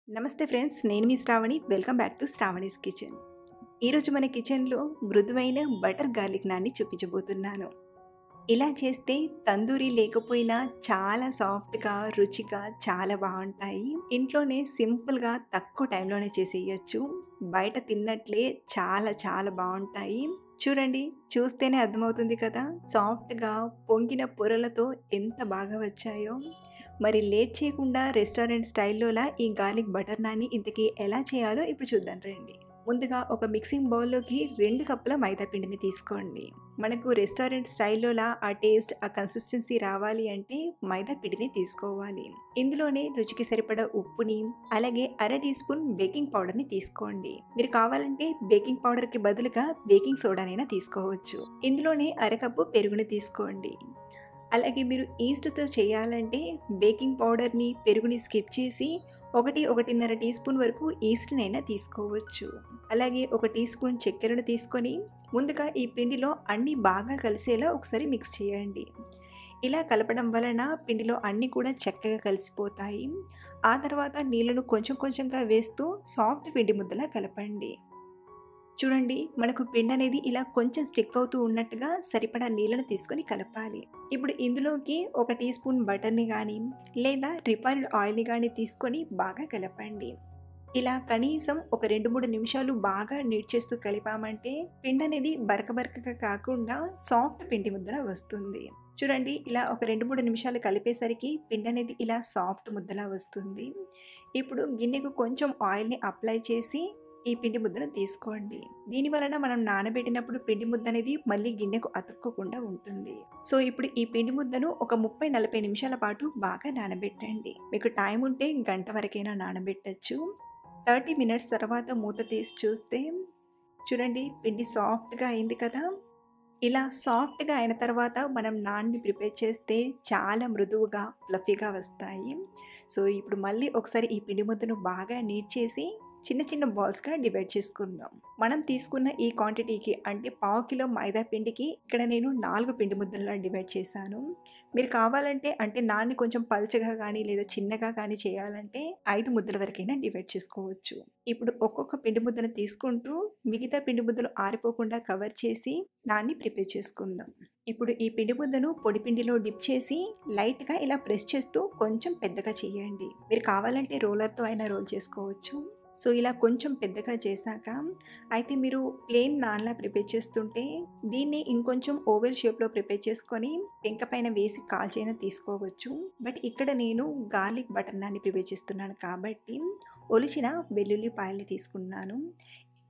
నమస్తే ఫ్రెండ్స్, నేను మీ Sravani. Welcome back to Sravani's kitchen. ఈరోజు మన కిచెన్లో మృదువైన బటర్ గార్లిక్ నాన్ని చూపించబోతున్నాను. ఇలా చేస్తే తందూరి లేకపోయినా చాలా సాఫ్ట్గా, రుచిగా చాలా బాగుంటాయి. ఇంట్లోనే సింపుల్గా తక్కువ టైంలోనే చేసేయచ్చు. బయట తిన్నట్లే చాలా చాలా బాగుంటాయి. చూడండి, చూస్తేనే అర్థమవుతుంది కదా, సాఫ్ట్గా పొంగిన పొరలతో ఎంత బాగా వచ్చాయో. మరి లేట్ చేయకుండా రెస్టారెంట్ స్టైల్లోలా ఈ గార్లిక్ బటర్ నాన్ని ఇంతకీ ఎలా చేయాలో ఇప్పుడు చూద్దాం రండి. ముందుగా ఒక మిక్సింగ్ బౌల్లోకి 2 కప్పుల మైదా పిండిని తీసుకోండి. మనకు రెస్టారెంట్ స్టైల్లోలా ఆ టేస్ట్, ఆ కన్సిస్టెన్సీ రావాలి అంటే మైదా పిండిని తీసుకోవాలి. ఇందులోనే రుచికి సరిపడా ఉప్పుని, అలాగే అర టీ స్పూన్ బేకింగ్ పౌడర్ని తీసుకోండి. మీరు కావాలంటే బేకింగ్ పౌడర్కి బదులుగా బేకింగ్ సోడానైనా తీసుకోవచ్చు. ఇందులోనే అరకప్పు పెరుగుని తీసుకోండి. అలాగే మీరు ఈస్ట్తో చేయాలంటే బేకింగ్ పౌడర్ని, పెరుగుని స్కిప్ చేసి 1-1.5 టీ స్పూన్ వరకు ఈస్ట్నైనా తీసుకోవచ్చు. అలాగే 1 టీ స్పూన్ చక్కెరను తీసుకొని ముందుగా ఈ పిండిలో అన్నీ బాగా కలిసేలా ఒకసారి మిక్స్ చేయండి. ఇలా కలపడం వలన పిండిలో అన్నీ కూడా చక్కగా కలిసిపోతాయి. ఆ తర్వాత నీళ్ళను కొంచెం కొంచెంగా వేస్తూ సాఫ్ట్ పిండి ముద్దలా కలపండి. చూడండి, మనకు పిండి అనేది ఇలా కొంచెం స్టిక్ అవుతూ ఉన్నట్టుగా సరిపడా నీళ్ళను తీసుకొని కలపాలి. ఇప్పుడు ఇందులోకి 1 టీ స్పూన్ బటర్ని కానీ లేదా రిఫైన్డ్ ఆయిల్ని కానీ తీసుకొని బాగా కలపండి. ఇలా కనీసం ఒక 2-3 నిమిషాలు బాగా నీట్ చేస్తూ కలిపామంటే పిండి అనేది బరకబరకగా కాకుండా సాఫ్ట్ పిండి ముద్దలా వస్తుంది. చూడండి, ఇలా ఒక 2-3 నిమిషాలు కలిపేసరికి పిండి అనేది ఇలా సాఫ్ట్ ముద్దలా వస్తుంది. ఇప్పుడు గిన్నెకు కొంచెం ఆయిల్ని అప్లై చేసి ఈ పిండి ముద్దను తీసుకోండి. దీని వలన మనం నానబెట్టినప్పుడు పిండి ముద్ద అనేది మళ్ళీ గిన్నెకు అతుక్కోకుండా ఉంటుంది. సో ఇప్పుడు ఈ పిండి ముద్దను ఒక 30-40 నిమిషాల పాటు బాగా నానబెట్టండి. మీకు టైం ఉంటే గంట వరకైనా నానబెట్టచ్చు. 30 మినిట్స్ తర్వాత మూత తీసి చూస్తే చూడండి, పిండి సాఫ్ట్గా అయింది కదా. ఇలా సాఫ్ట్గా అయిన తర్వాత మనం నాన్ని ప్రిపేర్ చేస్తే చాలా మృదువుగా, ఫ్లఫీగా వస్తాయి. సో ఇప్పుడు మళ్ళీ ఒకసారి ఈ పిండి ముద్దను బాగా నీట్ చేసి చిన్న చిన్న బాల్స్గా డివైడ్ చేసుకుందాం. మనం తీసుకున్న ఈ క్వాంటిటీకి అంటే 1/2 కిలో మైదా పిండికి ఇక్కడ నేను 4 పిండి ముద్దలా డివైడ్ చేశాను. మీరు కావాలంటే అంటే నాన్ని కొంచెం పల్చగా కానీ లేదా చిన్నగా కానీ చేయాలంటే 5 ముద్దల వరకైనా డివైడ్ చేసుకోవచ్చు. ఇప్పుడు ఒక్కొక్క పిండి ముద్దను తీసుకుంటూ మిగతా పిండి ముద్దలు ఆరిపోకుండా కవర్ చేసి నాన్ని ప్రిపేర్ చేసుకుందాం. ఇప్పుడు ఈ పిండి ముద్దను పొడి పిండిలో డిప్ చేసి లైట్గా ఇలా ప్రెస్ చేస్తూ కొంచెం పెద్దగా చేయండి. మీరు కావాలంటే రోలర్తో అయినా రోల్ చేసుకోవచ్చు. సో ఇలా కొంచెం పెద్దగా చేశాక అయితే మీరు ప్లెయిన్ నాన్లా ప్రిపేర్ చేస్తుంటే దీన్ని ఇంకొంచెం ఓవెల్ షేప్లో ప్రిపేర్ చేసుకొని పెంక పైన వేసి కాల్చైనా తీసుకోవచ్చు. బట్ ఇక్కడ నేను గార్లిక్ బటర్ నాన్ని ప్రిపేర్ చేస్తున్నాను కాబట్టి ఒలిచిన వెల్లుల్లిపాయల్ని తీసుకున్నాను.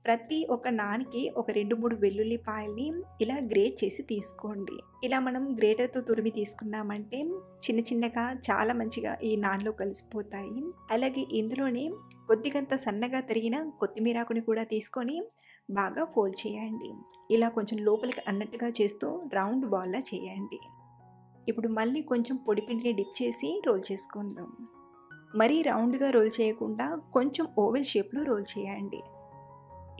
ప్రతి ఒక్క నాన్కి ఒక 2-3 వెల్లుల్లిపాయల్ని ఇలా గ్రేట్ చేసి తీసుకోండి. ఇలా మనం గ్రేటర్తో తురిమి తీసుకున్నామంటే చిన్న చిన్నగా చాలా మంచిగా ఈ నాన్లో కలిసిపోతాయి. అలాగే ఇందులోనే కొద్దిగంత సన్నగా తరిగిన కొత్తిమీరాకుని కూడా తీసుకొని బాగా ఫోల్డ్ చేయండి. ఇలా కొంచెం లోపలికి అన్నట్టుగా చేస్తూ రౌండ్ బాల్లా చేయండి. ఇప్పుడు మళ్ళీ కొంచెం పొడి పిండిని డిప్ చేసి రోల్ చేసుకుందాం. మరీ రౌండ్గా రోల్ చేయకుండా కొంచెం ఓవెల్ షేప్లో రోల్ చేయండి.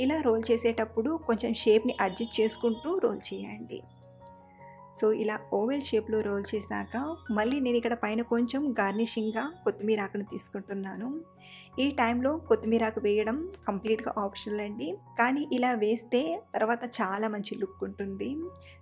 ఇలా రోల్ చేసేటప్పుడు కొంచెం షేప్ని అడ్జస్ట్ చేసుకుంటూ రోల్ చేయండి. సో ఇలా ఓవెల్ షేప్లో రోల్ చేశాక మళ్ళీ నేను ఇక్కడ పైన కొంచెం గార్నిషింగ్గా కొత్తిమీర ఆకును తీసుకుంటున్నాను. ఈ టైంలో కొత్తిమీర ఆకు వేయడం కంప్లీట్గా ఆప్షనల్ అండి, కానీ ఇలా వేస్తే తర్వాత చాలా మంచి లుక్ ఉంటుంది.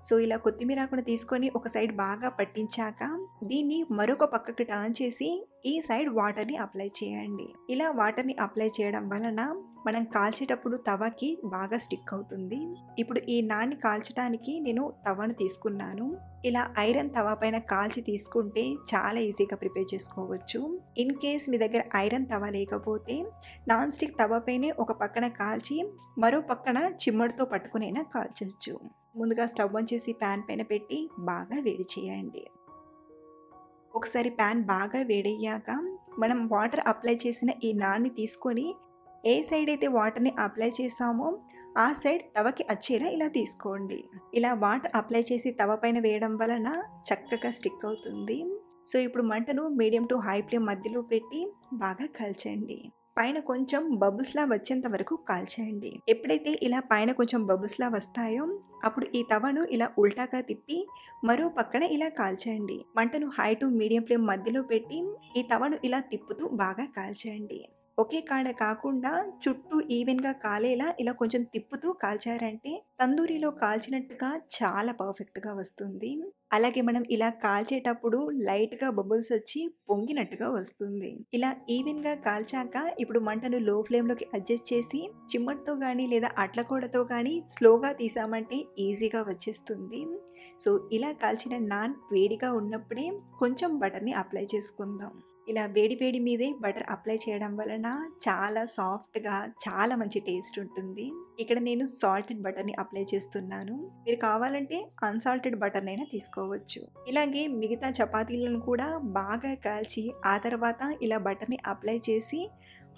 సో ఇలా కొత్తిమీర ఆకును తీసుకొని ఒక సైడ్ బాగా పట్టించాక దీన్ని మరొక పక్కకు టర్న్ చేసి ఈ సైడ్ వాటర్ని అప్లై చేయండి. ఇలా వాటర్ని అప్లై చేయడం వలన మనం కాల్చేటప్పుడు తవాకి బాగా స్టిక్ అవుతుంది. ఇప్పుడు ఈ నాన్ని కాల్చడానికి నేను తవాను తీసుకున్నాను. ఇలా ఐరన్ తవా పైన కాల్చి తీసుకుంటే చాలా ఈజీగా ప్రిపేర్ చేసుకోవచ్చు. ఇన్ కేస్ మీ దగ్గర ఐరన్ తవా లేకపోతే నాన్ స్టిక్ తవా పైనే ఒక పక్కన కాల్చి మరో పక్కన చిమ్మడితో పట్టుకునైనా కాల్చవచ్చు. ముందుగా స్టవ్ ఆన్ చేసి ప్యాన్ పైన పెట్టి బాగా వేడి చేయండి. ఒకసారి ప్యాన్ బాగా వేడయ్యాక మనం వాటర్ అప్లై చేసిన ఈ నాన్ని తీసుకొని ఏ సైడ్ అయితే వాటర్ని అప్లై చేసామో ఆ సైడ్ తవకి వచ్చేలా ఇలా తీసుకోండి. ఇలా వాటర్ అప్లై చేసి తవ పైన వేయడం వలన చక్కగా స్టిక్ అవుతుంది. సో ఇప్పుడు మంటను మీడియం టు హై ఫ్లేమ్ మధ్యలో పెట్టి బాగా కాల్చండి. పైన కొంచెం బబుల్స్లా వచ్చేంత వరకు కాల్చేయండి. ఎప్పుడైతే ఇలా పైన కొంచెం బబుల్స్లా వస్తాయో అప్పుడు ఈ తవను ఇలా ఉల్టాగా తిప్పి మరో పక్కన ఇలా కాల్చేయండి. మంటను హై టు మీడియం ఫ్లేమ్ మధ్యలో పెట్టి ఈ తవను ఇలా తిప్పుతూ బాగా కాల్చేయండి. ఒకే కాడ కాకుండా చుట్టూ ఈవెన్‌గా కాలేలా ఇలా కొంచెం తిప్పుతూ కాల్చారంటే తందూరిలో కాల్చినట్టుగా చాలా పర్ఫెక్ట్‌గా వస్తుంది. అలాగే మనం ఇలా కాల్చేటప్పుడు లైట్‌గా బబుల్స్ వచ్చి పొంగినట్టుగా వస్తుంది. ఇలా ఈవెన్‌గా కాల్చాక ఇప్పుడు మంటను లో ఫ్లేమ్‌లోకి అడ్జస్ట్ చేసి చిమ్మటతో గానీ లేదా అట్లకోడతో గానీ స్లోగా తీసామంటే ఈజీగా వచ్చేస్తుంది. సో, ఇలా కాల్చిన నాన్ వేడిగా ఉన్నప్పుడే కొంచెం బటర్‌ని అప్లై చేసుకుందాం. ఇలా వేడి వేడి మీదే బటర్ అప్లై చేయడం వలన చాలా సాఫ్ట్‌గా చాలా మంచి టేస్ట్ ఉంటుంది. ఇక్కడ నేను సాల్టెడ్ బటర్‌ని అప్లై చేస్తున్నాను. మీరు కావాలంటే అన్సాల్టెడ్ బటర్‌నైనా తీసుకోవచ్చు. ఇలాగే మిగతా చపాతీలను కూడా బాగా కాల్చి ఆ తర్వాత ఇలా బటర్‌ని అప్లై చేసి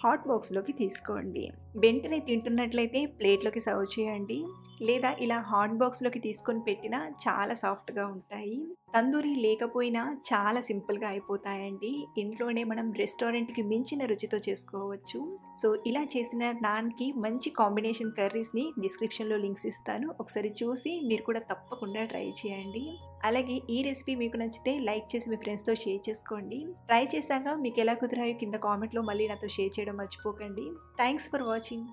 హాట్ బాక్స్‌లోకి తీసుకోండి. వెంటనే తింటున్నట్లయితే ప్లేట్‌లోకి సర్వ్ చేయండి. లేదా ఇలా హాట్ బాక్స్‌లోకి తీసుకొని పెట్టినా చాలా సాఫ్ట్‌గా ఉంటాయి. తందూరి లేకపోయినా చాలా సింపుల్‌గా అయిపోతాయండి. ఇంట్లోనే మనం రెస్టారెంట్‌కి మించిన రుచితో చేసుకోవచ్చు. సో, ఇలా చేసిన నాన్‌కి మంచి కాంబినేషన్ కర్రీస్‌ని డిస్క్రిప్షన్‌లో లింక్స్ ఇస్తాను. ఒకసారి చూసి మీరు కూడా తప్పకుండా ట్రై చేయండి. అలాగే ఈ రెసిపీ మీకు నచ్చితే లైక్ చేసి మీ ఫ్రెండ్స్‌తో షేర్ చేసుకోండి. ట్రై చేశాక మీకు ఎలా కుదిరాయో కింద కామెంట్‌లో మళ్ళీ నాతో షేర్ చేయడం మర్చిపోకండి. Thanks for watching.